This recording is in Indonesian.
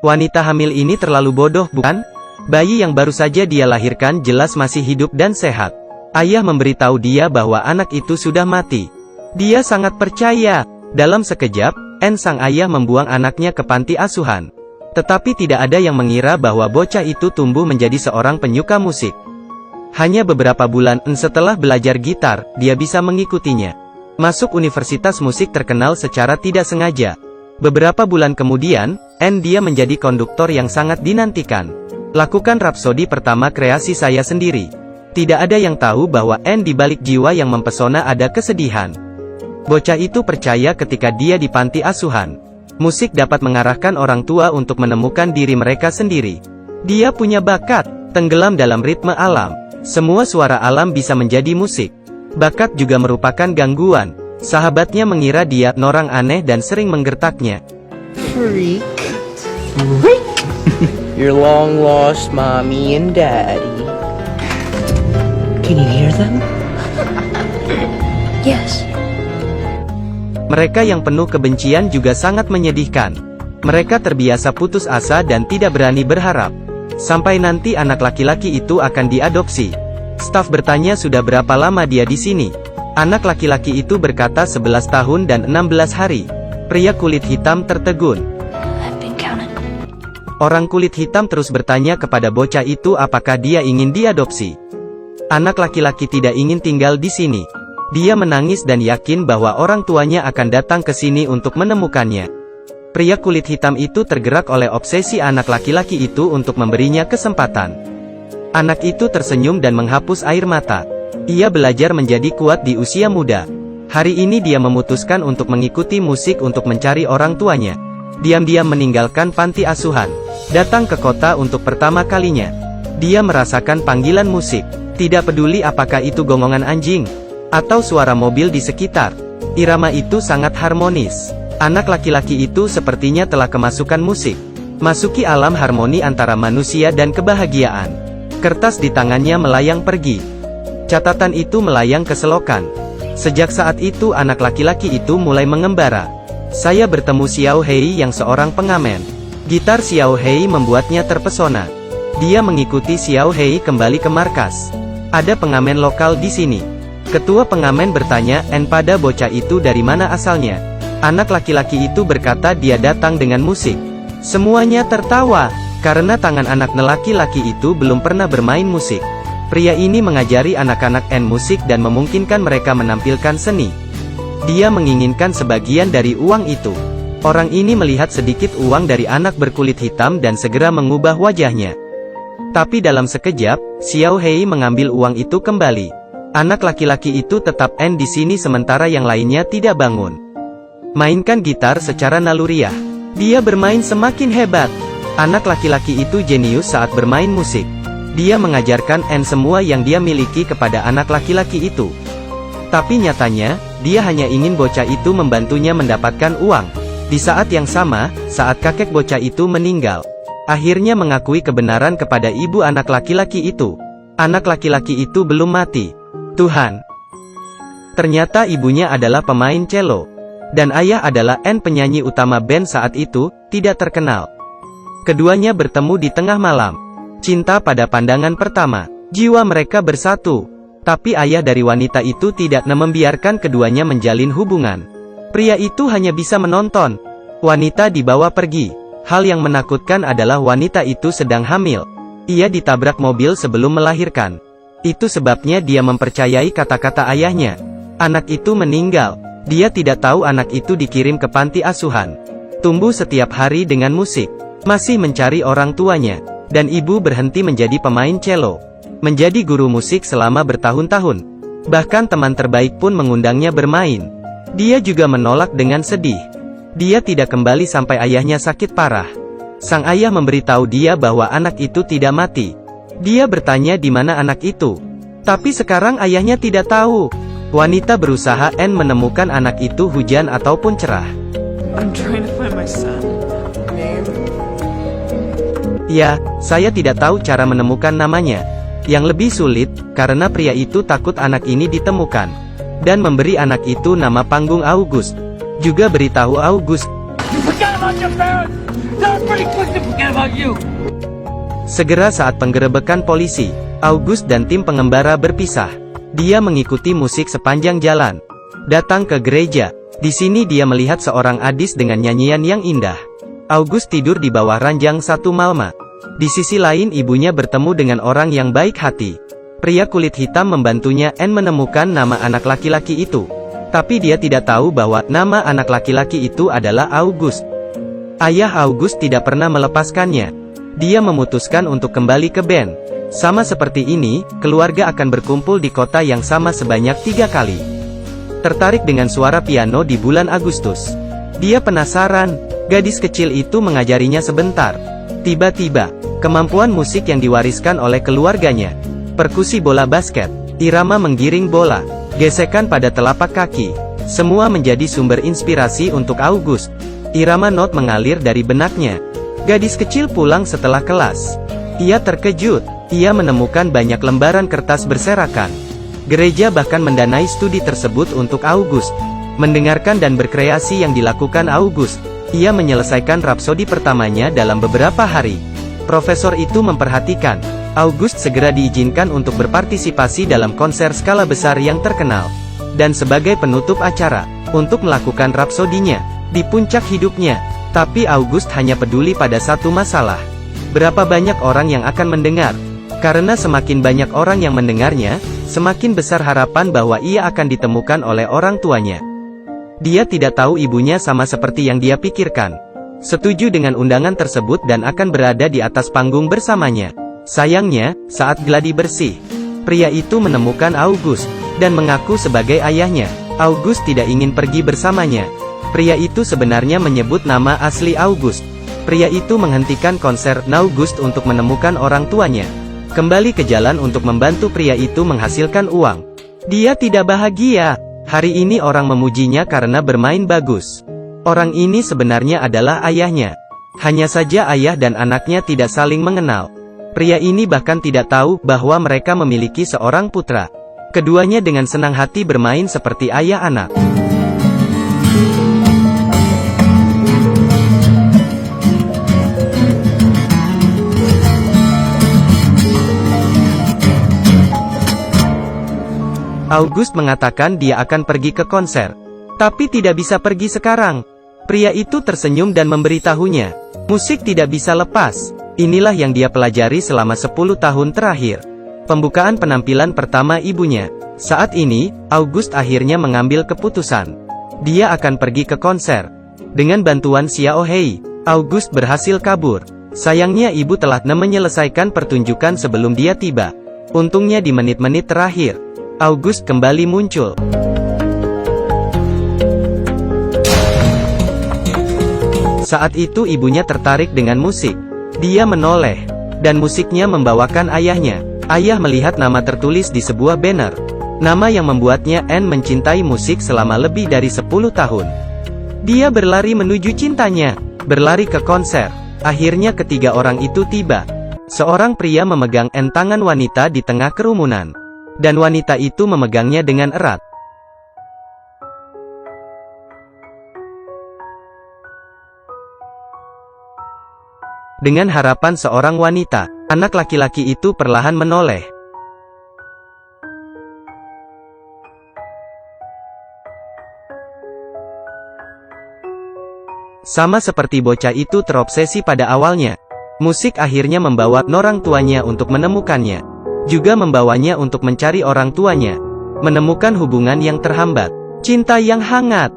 Wanita hamil ini terlalu bodoh, bukan? Bayi yang baru saja dia lahirkan jelas masih hidup dan sehat. Ayah memberitahu dia bahwa anak itu sudah mati. Dia sangat percaya. Dalam sekejap, sang ayah membuang anaknya ke panti asuhan. Tetapi tidak ada yang mengira bahwa bocah itu tumbuh menjadi seorang penyuka musik. Hanya beberapa bulan setelah belajar gitar, dia bisa mengikutinya masuk universitas musik terkenal secara tidak sengaja. Beberapa bulan kemudian, dia menjadi konduktor yang sangat dinantikan. Lakukan rapsodi pertama kreasi saya sendiri. Tidak ada yang tahu bahwa di balik jiwa yang mempesona ada kesedihan. Bocah itu percaya ketika dia di panti asuhan, musik dapat mengarahkan orang tua untuk menemukan diri mereka sendiri. Dia punya bakat, tenggelam dalam ritme alam. Semua suara alam bisa menjadi musik. Bakat juga merupakan gangguan. Sahabatnya mengira dia orang aneh dan sering menggertaknya. Freak. Freak. Your long lost mommy and daddy. Can you hear them? Yes. Mereka yang penuh kebencian juga sangat menyedihkan. Mereka terbiasa putus asa dan tidak berani berharap. Sampai nanti anak laki-laki itu akan diadopsi. Staf bertanya sudah berapa lama dia di sini. Anak laki-laki itu berkata 11 tahun dan 16 hari. Pria kulit hitam tertegun. I've been counting. Orang kulit hitam terus bertanya kepada bocah itu apakah dia ingin diadopsi. Anak laki-laki tidak ingin tinggal di sini. Dia menangis dan yakin bahwa orang tuanya akan datang ke sini untuk menemukannya. Pria kulit hitam itu tergerak oleh obsesi anak laki-laki itu untuk memberinya kesempatan. Anak itu tersenyum dan menghapus air mata. Ia belajar menjadi kuat di usia muda. Hari ini dia memutuskan untuk mengikuti musik untuk mencari orang tuanya. Diam-diam meninggalkan panti asuhan. Datang ke kota untuk pertama kalinya. Dia merasakan panggilan musik. Tidak peduli apakah itu gongongan anjing atau suara mobil di sekitar. Irama itu sangat harmonis. Anak laki-laki itu sepertinya telah kemasukan musik. Masuki alam harmoni antara manusia dan kebahagiaan. Kertas di tangannya melayang pergi. Catatan itu melayang ke selokan. Sejak saat itu anak laki-laki itu mulai mengembara. Saya bertemu Xiao Hei yang seorang pengamen. Gitar Xiao Hei membuatnya terpesona. Dia mengikuti Xiao Hei kembali ke markas. Ada pengamen lokal di sini. Ketua pengamen bertanya, pada bocah itu dari mana asalnya? Anak laki-laki itu berkata dia datang dengan musik. Semuanya tertawa, karena tangan anak laki-laki itu belum pernah bermain musik. Pria ini mengajari anak-anak musik dan memungkinkan mereka menampilkan seni. Dia menginginkan sebagian dari uang itu. Orang ini melihat sedikit uang dari anak berkulit hitam dan segera mengubah wajahnya. Tapi dalam sekejap, Xiao Hei mengambil uang itu kembali. Anak laki-laki itu tetap di sini sementara yang lainnya tidak bangun. Mainkan gitar secara naluriah. Dia bermain semakin hebat. Anak laki-laki itu jenius saat bermain musik. Dia mengajarkan semua yang dia miliki kepada anak laki-laki itu. Tapi nyatanya, dia hanya ingin bocah itu membantunya mendapatkan uang. Di saat yang sama, saat kakek bocah itu meninggal, akhirnya mengakui kebenaran kepada ibu anak laki-laki itu. Anak laki-laki itu belum mati. Tuhan. Ternyata ibunya adalah pemain cello. Dan ayah adalah penyanyi utama band saat itu, tidak terkenal. Keduanya bertemu di tengah malam. Cinta pada pandangan pertama. Jiwa mereka bersatu. Tapi ayah dari wanita itu tidak membiarkan keduanya menjalin hubungan. Pria itu hanya bisa menonton. Wanita dibawa pergi. Hal yang menakutkan adalah wanita itu sedang hamil. Ia ditabrak mobil sebelum melahirkan. Itu sebabnya dia mempercayai kata-kata ayahnya. Anak itu meninggal. Dia tidak tahu anak itu dikirim ke panti asuhan. Tumbuh setiap hari dengan musik. Masih mencari orang tuanya. Dan ibu berhenti menjadi pemain cello. Menjadi guru musik selama bertahun-tahun. Bahkan teman terbaik pun mengundangnya bermain. Dia juga menolak dengan sedih. Dia tidak kembali sampai ayahnya sakit parah. Sang ayah memberitahu dia bahwa anak itu tidak mati. Dia bertanya di mana anak itu. Tapi sekarang ayahnya tidak tahu. Wanita berusaha menemukan anak itu hujan ataupun cerah. I'm trying to find my son. Name? Ya, saya tidak tahu cara menemukan namanya. Yang lebih sulit, karena pria itu takut anak ini ditemukan. Dan memberi anak itu nama panggung August. Juga beritahu August. You forgot about your parents! Segera saat penggerebekan polisi, August dan tim pengembara berpisah. Dia mengikuti musik sepanjang jalan. Datang ke gereja. Di sini dia melihat seorang gadis dengan nyanyian yang indah. August tidur di bawah ranjang satu malma. Di sisi lain ibunya bertemu dengan orang yang baik hati. Pria kulit hitam membantunya menemukan nama anak laki-laki itu. Tapi dia tidak tahu bahwa nama anak laki-laki itu adalah August. Ayah August tidak pernah melepaskannya. Dia memutuskan untuk kembali ke band. Sama seperti ini, keluarga akan berkumpul di kota yang sama sebanyak 3 kali. Tertarik dengan suara piano di bulan Agustus. Dia penasaran, gadis kecil itu mengajarinya sebentar. Tiba-tiba, kemampuan musik yang diwariskan oleh keluarganya. Perkusi bola basket, irama menggiring bola, gesekan pada telapak kaki. Semua menjadi sumber inspirasi untuk August. Irama not mengalir dari benaknya. Gadis kecil pulang setelah kelas. Ia terkejut. Ia menemukan banyak lembaran kertas berserakan. Gereja bahkan mendanai studi tersebut untuk August. Mendengarkan dan berkreasi yang dilakukan August, ia menyelesaikan rapsodi pertamanya dalam beberapa hari. Profesor itu memperhatikan. August segera diizinkan untuk berpartisipasi dalam konser skala besar yang terkenal. Dan sebagai penutup acara, untuk melakukan rapsodinya, di puncak hidupnya. Tapi August hanya peduli pada satu masalah. Berapa banyak orang yang akan mendengar? Karena semakin banyak orang yang mendengarnya, semakin besar harapan bahwa ia akan ditemukan oleh orang tuanya. Dia tidak tahu ibunya sama seperti yang dia pikirkan. Setuju dengan undangan tersebut dan akan berada di atas panggung bersamanya. Sayangnya, saat gladi bersih, pria itu menemukan August, dan mengaku sebagai ayahnya. August tidak ingin pergi bersamanya. Pria itu sebenarnya menyebut nama asli August. Pria itu menghentikan konser August untuk menemukan orang tuanya. Kembali ke jalan untuk membantu pria itu menghasilkan uang. Dia tidak bahagia. Hari ini orang memujinya karena bermain bagus. Orang ini sebenarnya adalah ayahnya. Hanya saja ayah dan anaknya tidak saling mengenal. Pria ini bahkan tidak tahu bahwa mereka memiliki seorang putra. Keduanya dengan senang hati bermain seperti ayah anak. August mengatakan dia akan pergi ke konser. Tapi tidak bisa pergi sekarang. Pria itu tersenyum dan memberitahunya, musik tidak bisa lepas. Inilah yang dia pelajari selama 10 tahun terakhir. Pembukaan penampilan pertama ibunya. Saat ini, August akhirnya mengambil keputusan. Dia akan pergi ke konser. Dengan bantuan Xiao Hei, August berhasil kabur. Sayangnya ibu telah menyelesaikan pertunjukan sebelum dia tiba. Untungnya di menit-menit terakhir, August kembali muncul. Saat itu ibunya tertarik dengan musik. Dia menoleh, dan musiknya membawakan ayahnya. Ayah melihat nama tertulis di sebuah banner. Nama yang membuatnya mencintai musik selama lebih dari 10 tahun. Dia berlari menuju cintanya, berlari ke konser. Akhirnya ketiga orang itu tiba. Seorang pria memegang tangan wanita di tengah kerumunan. Dan wanita itu memegangnya dengan erat. Dengan harapan seorang wanita, anak laki-laki itu perlahan menoleh. Sama seperti bocah itu terobsesi pada awalnya, musik akhirnya membawa orang tuanya untuk menemukannya. Juga membawanya untuk mencari orang tuanya. Menemukan hubungan yang terhambat. Cinta yang hangat.